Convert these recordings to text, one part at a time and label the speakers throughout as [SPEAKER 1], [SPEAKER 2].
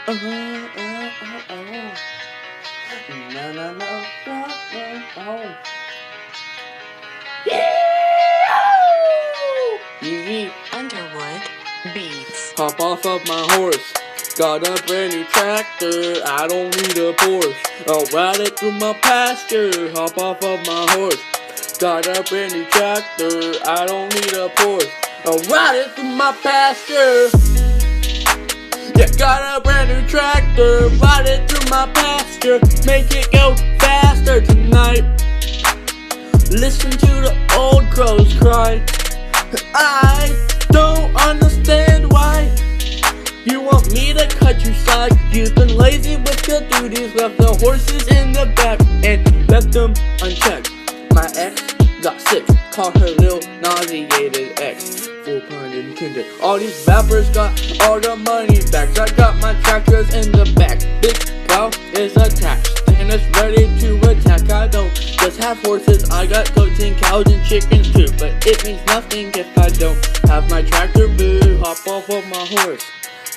[SPEAKER 1] oh, oh, oh, oh. No, no, no, no, no, oh. Yeah!
[SPEAKER 2] Underwood Beats.
[SPEAKER 1] Hop off of my horse. Got a brand new tractor. I don't need a Porsche. I'll ride it through my pasture. Hop off of my horse. Got a brand new tractor. I don't need a Porsche. I'll ride it through my pasture. Yeah, got a brand new tractor. Ride it through my pasture. Make it go faster tonight. Listen to the old crows cry. I don't understand why you want me to cut you slack. You've been lazy with your duties, left the horses in the back and left them unchecked. My ex got sick, called her little nauseated ex. Full pun intended. All these rappers got all the money back. I got my tractors in the back. Big cow is attached and it's ready to attack. I don't just have horses, I got goats and cows and chickens too. But it means nothing if I don't have my tractor, boo. Hop off of my horse.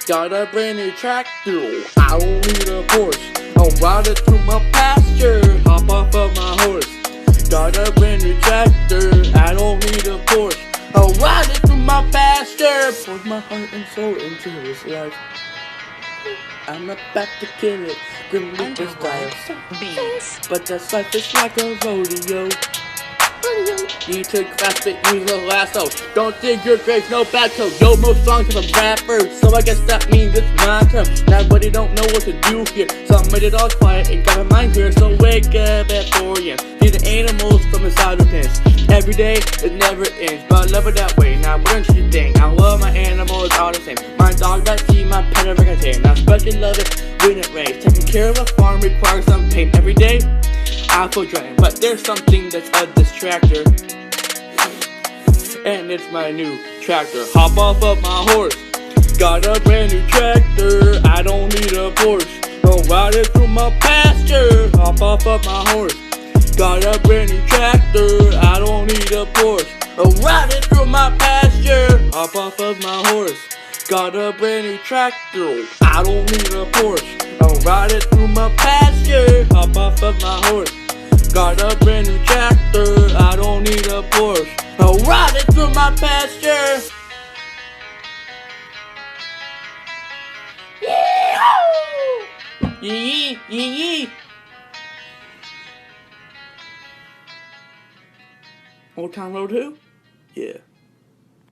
[SPEAKER 1] Got a brand new tractor, I don't need a Porsche. I'll ride it through my pasture. Hop off of my horse. Got a brand new tractor, I don't need a Porsche. I'll ride it through my pasture. Poured my heart and soul into this life. I'm about to kill it, grim reaper style.
[SPEAKER 2] Beats.
[SPEAKER 1] But this life is like a rodeo. Need to grasp it, use a lasso. Don't dig your grave, no backhoe. Yo, most songs of a rapper, so I guess that means it's my turn. Nobody don't know what to do here, so I made it all quiet and got my mind clear. So wake up at 4 a.m. See the animals from inside the pens. Every day, it never ends, but I love it that way. Now, what don't you think? I love my animals all the same. My dog, that tea, my pet, every contain. I especially love it when it rains. Taking care of a farm requires some pain. Every day, I feel drained, but there's something that's a distractor, and it's my new tractor. Hop off of my horse. Got a brand new tractor. I don't need a Porsche. I'll ride it through my pasture. Hop off of my horse. Got a brand new tractor. I don't need a Porsche. I'll ride it through my pasture. Hop off of my horse. Got a brand new tractor. I don't need a Porsche. I'll ride it through my pasture. Hop off of my horse. Got a brand new tractor. I don't need a Porsche. I'll ride it through my pasture. Yee-hoo! Yee yee yee. Old Town Road 2? Yeah.